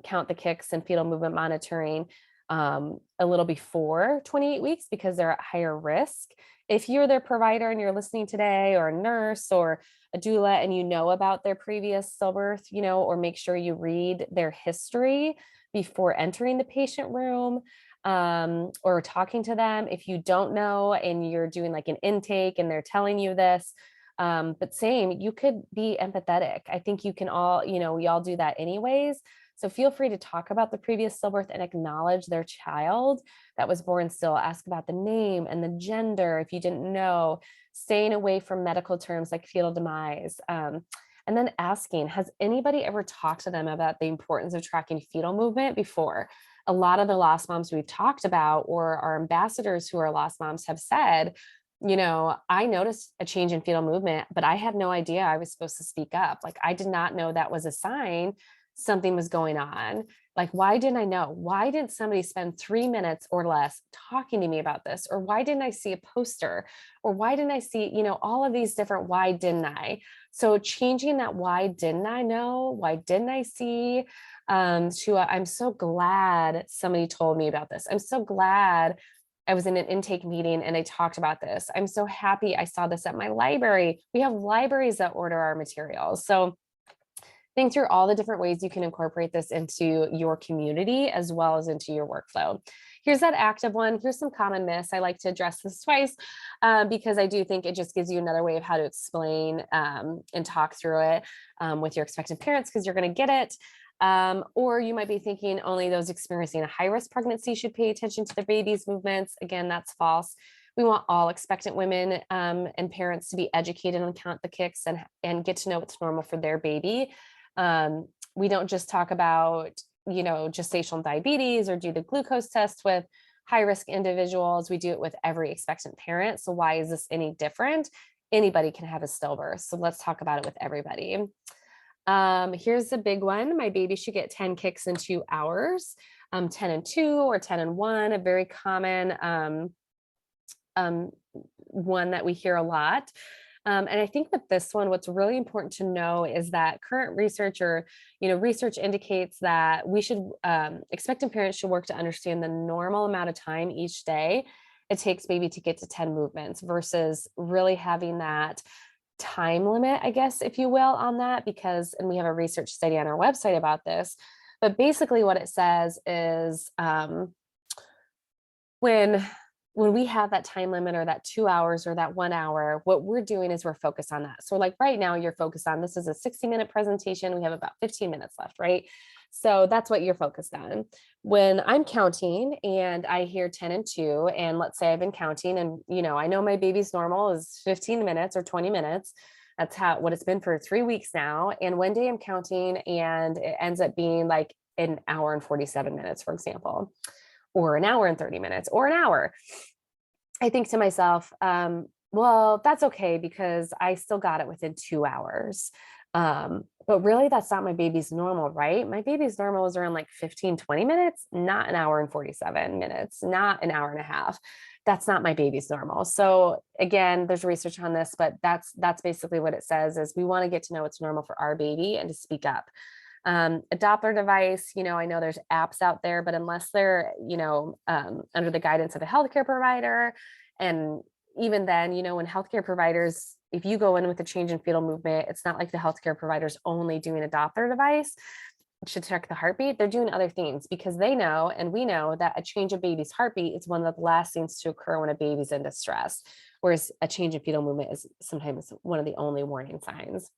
count the kicks and fetal movement monitoring a little before 28 weeks, because they're at higher risk. If you're their provider and you're listening today, or a nurse or a doula, and you know about their previous stillbirth, you know, or make sure you read their history before entering the patient room, or talking to them. If you don't know and you're doing like an intake and they're telling you this, but same, you could be empathetic. I think you can all, you know, we all do that anyways. So feel free to talk about the previous stillbirth and acknowledge their child that was born still. Ask about the name and the gender if you didn't know, staying away from medical terms like fetal demise. And then asking, has anybody ever talked to them about the importance of tracking fetal movement before? A lot of the lost moms we've talked about, or our ambassadors who are lost moms, have said, you know, I noticed a change in fetal movement, but I had no idea I was supposed to speak up. Like, I did not know that was a sign something was going on. Like, why didn't I know? Why didn't somebody spend 3 minutes or less talking to me about this? Or why didn't I see a poster? Or why didn't I see, you know, all of these different why didn't I? So changing that why didn't I know? Why didn't I see? To I'm so glad somebody told me about this. I'm so glad I was in an intake meeting and they talked about this. I'm so happy I saw this at my library. We have libraries that order our materials. So think through all the different ways you can incorporate this into your community as well as into your workflow. Here's that active one. Here's some common myths. I like to address this twice because I do think it just gives you another way of how to explain and talk through it with your expectant parents, because you're going to get it. Or you might be thinking only those experiencing a high-risk pregnancy should pay attention to their baby's movements. Again, that's false. We want all expectant women and parents to be educated on count the kicks and get to know what's normal for their baby. We don't just talk about, you know, gestational diabetes or do the glucose test with high-risk individuals. We do it with every expectant parent. So why is this any different? Anybody can have a stillbirth. So let's talk about it with everybody. Here's the big one. My baby should get 10 kicks in 2 hours, 10 and 2 or 10 and 1, a very common one that we hear a lot. And I think with this one, what's really important to know is that current research, or, you know, research indicates that we should, expectant parents should work to understand the normal amount of time each day it takes baby to get to 10 movements, versus really having that time limit, I guess, if you will, on that, because, and we have a research study on our website about this, but basically what it says is when we have that time limit, or that 2 hours or that 1 hour, what we're doing is we're focused on that. So like right now you're focused on, this is a 60-minute presentation. We have about 15 minutes left, right? So that's what you're focused on. When I'm counting and I hear 10 and 2, and let's say I've been counting and, you know, I know my baby's normal is 15 minutes or 20 minutes. That's what it's been for 3 weeks now. And one day I'm counting and it ends up being like an hour and 47 minutes, for example, or an hour and 30 minutes, or an hour. I think to myself, well, that's okay, because I still got it within 2 hours. But really, that's not my baby's normal, right? My baby's normal is around like 15, 20 minutes, not an hour and 47 minutes, not an hour and a half. That's not my baby's normal. So again, there's research on this, but that's basically what it says, is we want to get to know what's normal for our baby and to speak up. A Doppler device, I know there's apps out there, but unless they're, under the guidance of a healthcare provider, and even then, when healthcare providers, if you go in with a change in fetal movement, it's not like the healthcare providers only doing a Doppler device to check the heartbeat. They're doing other things because they know, and we know, that a change of baby's heartbeat is one of the last things to occur when a baby's in distress, whereas a change in fetal movement is sometimes one of the only warning signs.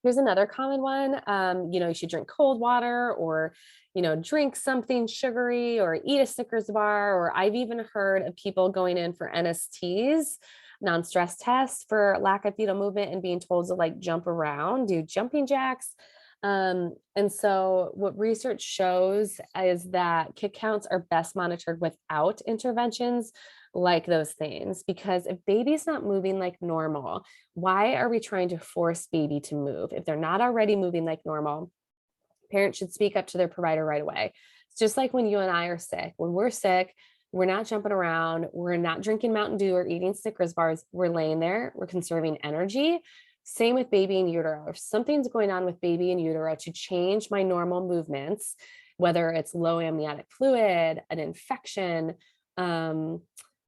Here's another common one. You should drink cold water, or, drink something sugary, or eat a Snickers bar, or I've even heard of people going in for NSTs, non-stress tests, for lack of fetal movement, and being told to like jump around, do jumping jacks. And so what research shows is that kick counts are best monitored without interventions like those things, because if baby's not moving like normal, why are we trying to force baby to move? If they're not already moving like normal, parents should speak up to their provider right away. It's just like when you and I are sick. When we're sick, we're not jumping around, we're not drinking Mountain Dew or eating Snickers bars, we're laying there, we're conserving energy. Same with baby in utero. If something's going on with baby in utero to change my normal movements, whether it's low amniotic fluid, an infection,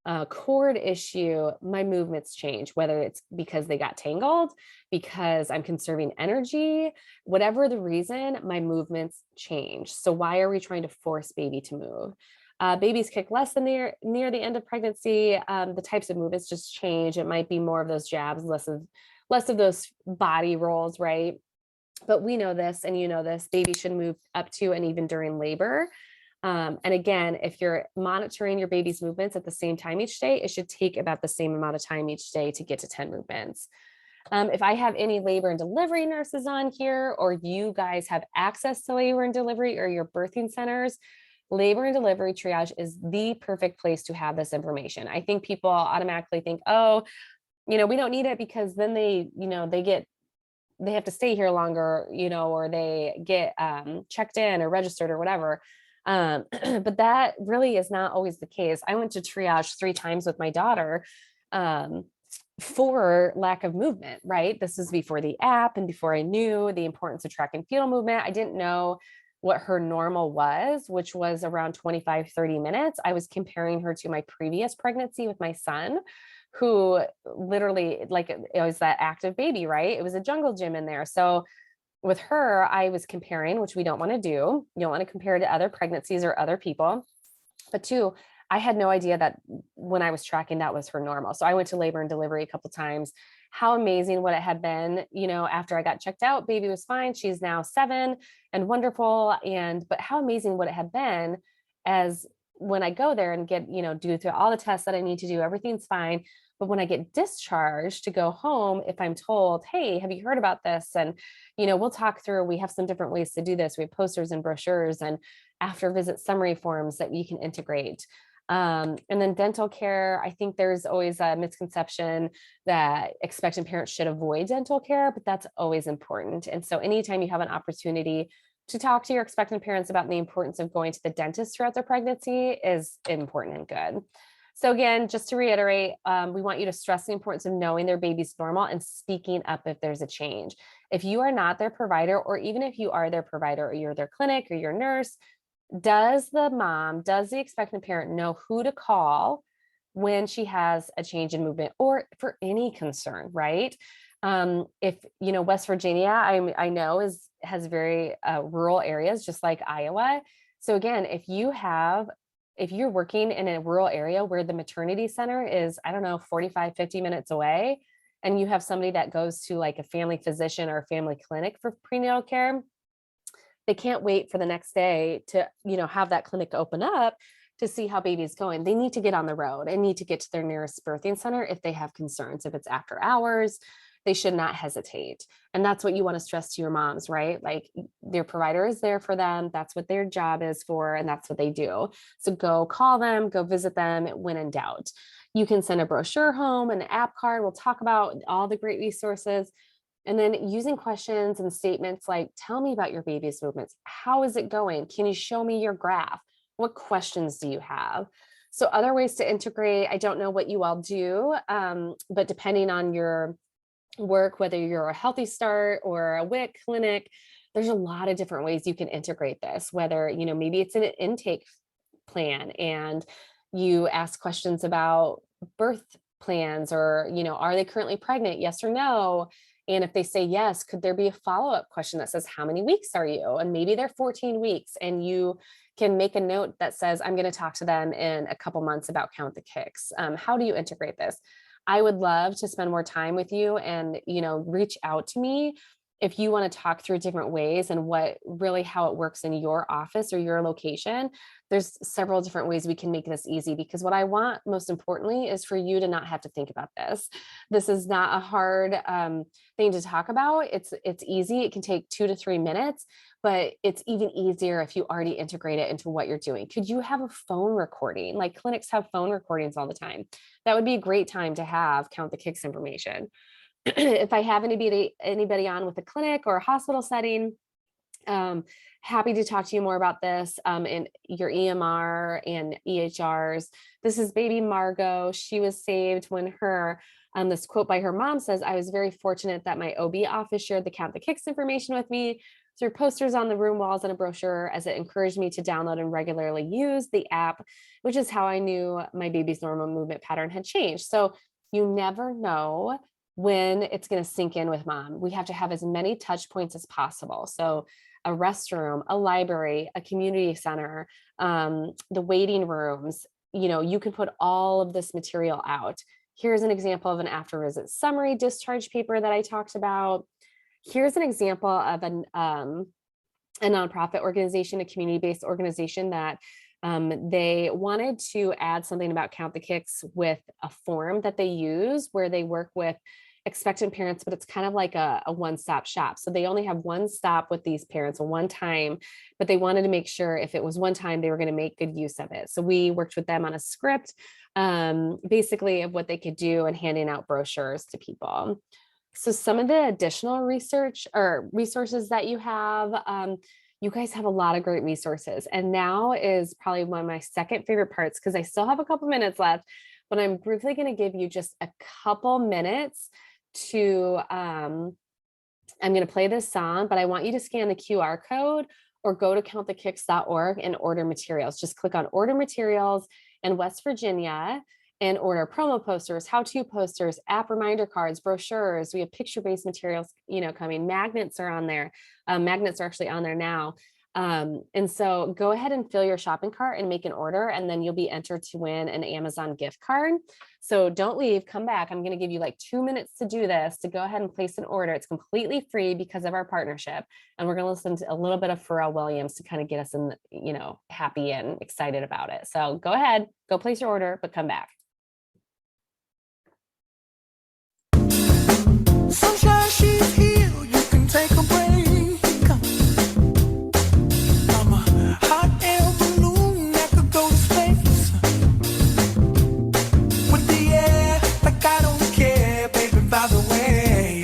a cord issue, my movements change, whether it's because they got tangled, because I'm conserving energy, whatever the reason, my movements change. So why are we trying to force baby to move? Babies kick less than near the end of pregnancy. The types of movements just change. It might be more of those jabs, less of those body rolls, right? But we know this, and this, baby should move up to and even during labor. And again, if you're monitoring your baby's movements at the same time each day, it should take about the same amount of time each day to get to 10 movements. If I have any labor and delivery nurses on here, or you guys have access to labor and delivery, or your birthing centers, labor and delivery triage is the perfect place to have this information. I think people automatically think, oh, we don't need it because then they have to stay here longer, or they get checked in or registered or whatever. But that really is not always the case. I went to triage 3 times with my daughter for lack of movement, right? This is before the app and before I knew the importance of tracking fetal movement. I didn't know what her normal was, which was around 25-30 minutes. I was comparing her to my previous pregnancy with my son, who literally, like, it was that active baby, right? It was a jungle gym in there. So with her, I was comparing, which we don't want to do. You don't want to compare to other pregnancies or other people. But 2, I had no idea that when I was tracking, that was her normal. So I went to labor and delivery a couple of times. How amazing would it have been, after I got checked out, baby was fine. She's now 7 and wonderful. But how amazing would it have been as when I go there and get, do through all the tests that I need to do, everything's fine. But when I get discharged to go home, if I'm told, hey, have you heard about this? And, we'll talk through, we have some different ways to do this. We have posters and brochures and after visit summary forms that you can integrate. And then dental care, I think there's always a misconception that expectant parents should avoid dental care, but that's always important. And so anytime you have an opportunity to talk to your expectant parents about the importance of going to the dentist throughout their pregnancy is important and good. So again, just to reiterate, we want you to stress the importance of knowing their baby's normal and speaking up if there's a change. If you are not their provider, or even if you are their provider or you're their clinic or your nurse, does the expectant parent know who to call when she has a change in movement or for any concern, right? If, West Virginia, I know has very rural areas, just like Iowa. So again, if you're working in a rural area where the maternity center is, 45, 50 minutes away, and you have somebody that goes to like a family physician or a family clinic for prenatal care, they can't wait for the next day to, have that clinic open up to see how baby's going. They need to get on the road and need to get to their nearest birthing center if they have concerns. If it's after hours, they should not hesitate. And that's what you want to stress to your moms, right? Like, their provider is there for them. That's what their job is for, and that's what they do. So go call them, go visit them when in doubt. You can send a brochure home, an app card. We'll talk about all the great resources. And then using questions and statements like, tell me about your baby's movements. How is it going? Can you show me your graph? What questions do you have? So other ways to integrate, I don't know what you all do, but depending on your work, whether you're a Healthy Start or a WIC clinic, there's a lot of different ways you can integrate this, whether, maybe it's an intake plan and you ask questions about birth plans, or, are they currently pregnant? Yes or no? And if they say yes, could there be a follow-up question that says, how many weeks are you? And maybe they're 14 weeks, and you can make a note that says, I'm going to talk to them in a couple months about Count the Kicks. How do you integrate this? I would love to spend more time with you, and, reach out to me if you want to talk through different ways and how it works in your office or your location. There's several different ways we can make this easy, because what I want most importantly is for you to not have to think about this. This is not a hard thing to talk about. It's easy. It can take 2 to 3 minutes, but it's even easier if you already integrate it into what you're doing. Could you have a phone recording? Like, clinics have phone recordings all the time. That would be a great time to have Count the Kicks information. If I have anybody on with a clinic or a hospital setting, happy to talk to you more about this in your EMR and EHRs. This is baby Margot. She was saved when this quote by her mom says, I was very fortunate that my OB office shared the Count the Kicks information with me through posters on the room walls and a brochure, as it encouraged me to download and regularly use the app, which is how I knew my baby's normal movement pattern had changed. So you never know when it's going to sink in with mom. We have to have as many touch points as possible. So a restroom, a library, a community center, the waiting rooms, you can put all of this material out. Here's an example of an after visit summary discharge paper that I talked about. Here's an example of a nonprofit organization, a community-based organization that they wanted to add something about Count the Kicks with a form that they use where they work with expectant parents, but it's kind of like a one-stop shop. So they only have one stop with these parents, one time, but they wanted to make sure if it was one time, they were going to make good use of it. So we worked with them on a script, basically of what they could do, and handing out brochures to people. So some of the additional research or resources that you have, you guys have a lot of great resources. And now is probably one of my second favorite parts, because I still have a couple minutes left, but I'm briefly going to give you just a couple minutes to, I'm going to play this song, but I want you to scan the QR code or go to counttthekicks.org and order materials. Just click on order materials in West Virginia and order promo posters, how-to posters, app reminder cards, brochures. We have picture-based materials, coming. Magnets are on there. Magnets are actually on there now. And so go ahead and fill your shopping cart and make an order, and then you'll be entered to win an Amazon gift card. So don't leave, come back. I'm going to give you like 2 minutes to do this, to go ahead and place an order. It's completely free because of our partnership. And we're going to listen to a little bit of Pharrell Williams to kind of get us in, happy and excited about it. So go ahead, go place your order, but come back. Sunshine, she's here. You can take a break. I'm a hot air balloon that could go to space with the air, like I don't care, baby. By the way,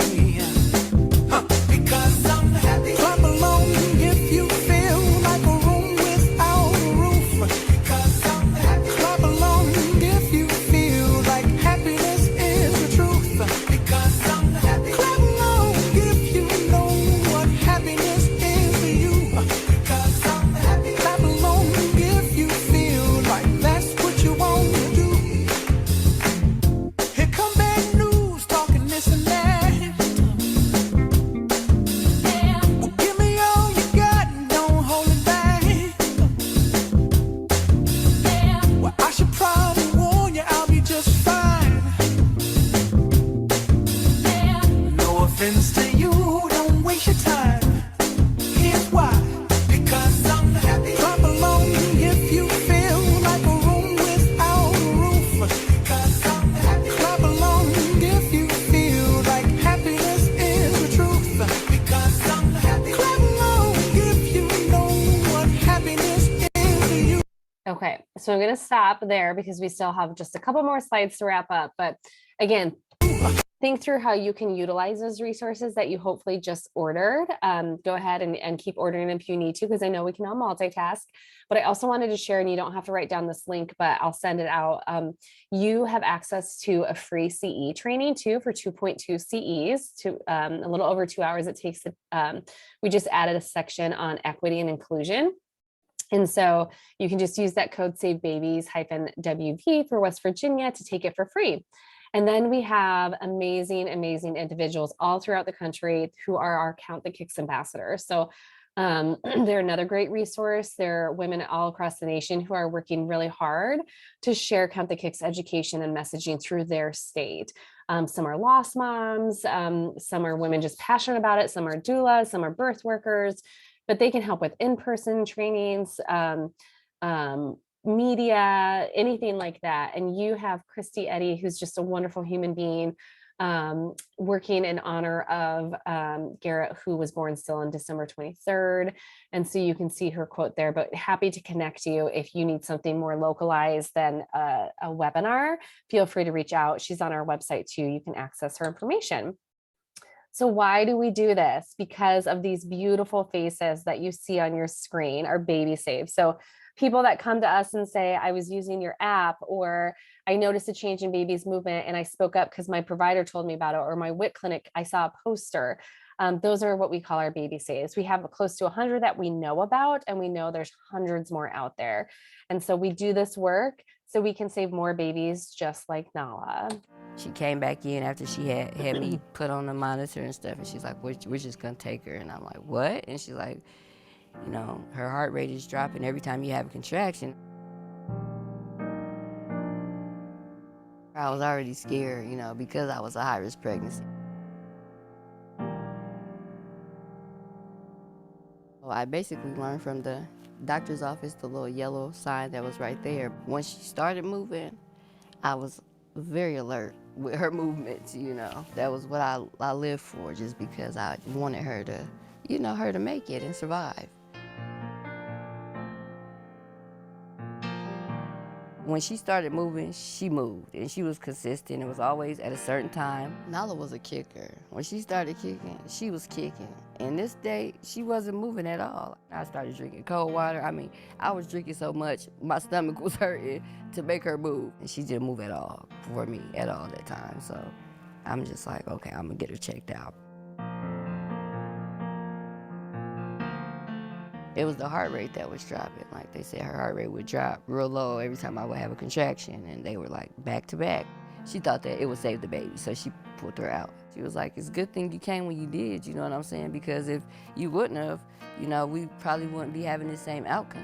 because I'm happy. Clap along if you feel like a room without a roof. Because I'm happy. Clap along if you feel like happiness is the truth. Because I'm happy. Clap along if you know what happiness is to you. Because I'm happy. Clap along if you feel like that's what you want to do. Here come bad news, talking this and that. Well, give me all you got and don't hold it back. Well, I should probably warn you, I'll be just fine. No offense to you, don't waste your time. Here's why. Because I'm happy. Clap along if you feel like a room without a roof. Because I'm happy. Clap along if you feel like happiness is the truth. Because I'm happy. Clap along if you know what happiness is to you. Okay, so I'm going to stop there because we still have just a couple more slides to wrap up. But again, think through how you can utilize those resources that you hopefully just ordered. Go ahead and keep ordering them if you need to, because I know we can all multitask. But I also wanted to share, and you don't have to write down this link, but I'll send it out. You have access to a free CE training too for 2.2 CEs, to a little over 2 hours it takes. We just added a section on equity and inclusion. And so you can just use that code SAVEBABIES-WV for West Virginia to take it for free. And then we have amazing, amazing individuals all throughout the country who are our Count the Kicks ambassadors. So they're another great resource. There are women all across the nation who are working really hard to share Count the Kicks education and messaging through their state. Some are lost moms, some are women just passionate about it, some are doulas, some are birth workers, but they can help with in-person trainings, media, anything like that. And you have Christy Eddy, who's just a wonderful human being, working in honor of Garrett, who was born still on December 23rd. And so you can see her quote there, but happy to connect you if you need something more localized than a webinar. Feel free to reach out. She's on our website too. You can access her information. So why do we do this? Because of these beautiful faces that you see on your screen are baby safe. So people that come to us and say, I was using your app, or I noticed a change in baby's movement and I spoke up because my provider told me about it, or my WIC clinic, I saw a poster. Those are what we call our baby saves. We have close to 100 that we know about, and we know there's hundreds more out there. And so we do this work so we can save more babies just like Nala. She came back in after she had me put on the monitor and stuff, and she's like, we're just gonna take her. And I'm like, what? And she's like, you know, her heart rate is dropping every time you have a contraction. I was already scared, you know, because I was a high-risk pregnancy. Well, I basically learned from the doctor's office, the little yellow sign that was right there. Once she started moving, I was very alert with her movements, you know. That was what I lived for, just because I wanted her to, you know, her to make it and survive. When she started moving, she moved, and she was consistent. It was always at a certain time. Nala was a kicker. When she started kicking, she was kicking. And this day, she wasn't moving at all. I started drinking cold water. I mean, I was drinking so much, my stomach was hurting to make her move. And she didn't move at all for me at all that time. So I'm just like, okay, I'm gonna get her checked out. It was the heart rate that was dropping. Like they said, her heart rate would drop real low every time I would have a contraction, and they were like back to back. She thought that it would save the baby, so she pulled her out. She was like, it's a good thing you came when you did, you know what I'm saying? Because if you wouldn't have, you know, we probably wouldn't be having the same outcome.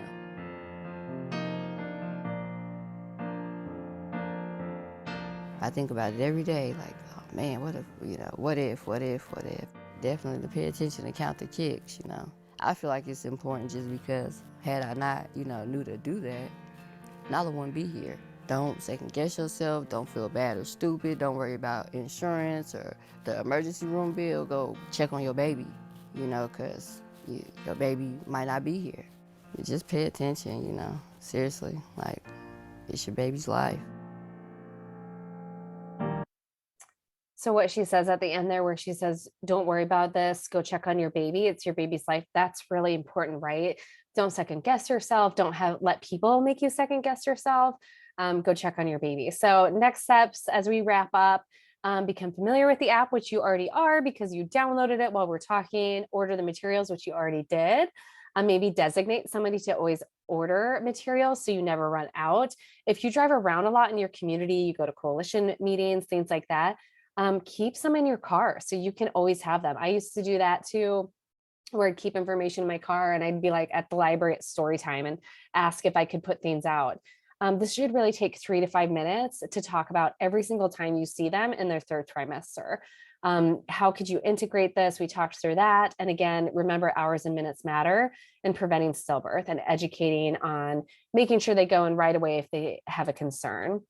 I think about it every day, like, oh man, what if, you know, what if? Definitely to pay attention and count the kicks, you know. I feel like it's important just because had I not, you know, knew to do that, Nala wouldn't be here. Don't second guess yourself, don't feel bad or stupid, don't worry about insurance or the emergency room bill. Go check on your baby, you know, because your baby might not be here. You just pay attention, you know, seriously, like, it's your baby's life. So what she says at the end there, where she says, don't worry about this, go check on your baby. It's your baby's life. That's really important, right? Don't second guess yourself. Don't let people make you second guess yourself. Go check on your baby. So next steps as we wrap up, become familiar with the app, which you already are because you downloaded it while we're talking, order the materials, which you already did. Maybe designate somebody to always order materials so you never run out. If you drive around a lot in your community, you go to coalition meetings, things like that, keep some in your car so you can always have them. I used to do that too, where I'd keep information in my car and I'd be like at the library at story time and ask if I could put things out. This should really take 3 to 5 minutes to talk about every single time you see them in their third trimester. How could you integrate this? We talked through that. And again, remember, hours and minutes matter in preventing stillbirth and educating on making sure they go in right away if they have a concern.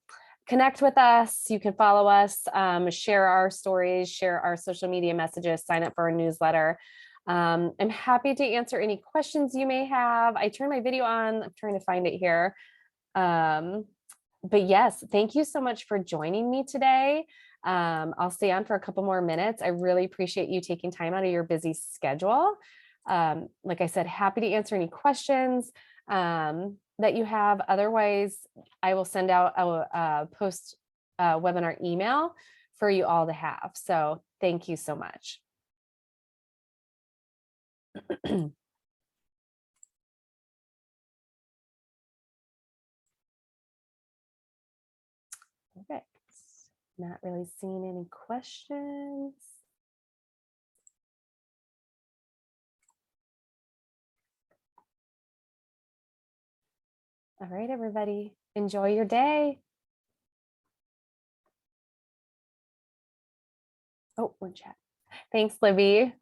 Connect with us. You can follow us, share our stories, share our social media messages, sign up for our newsletter. I'm happy to answer any questions you may have. I turned my video on. I'm trying to find it here. But yes, thank you so much for joining me today. I'll stay on for a couple more minutes. I really appreciate you taking time out of your busy schedule. Like I said, happy to answer any questions that you have. Otherwise, I will send out a post webinar email for you all to have. So thank you so much. Perfect. Not really seeing any questions. All right, everybody, enjoy your day. Oh, one chat. Thanks, Libby.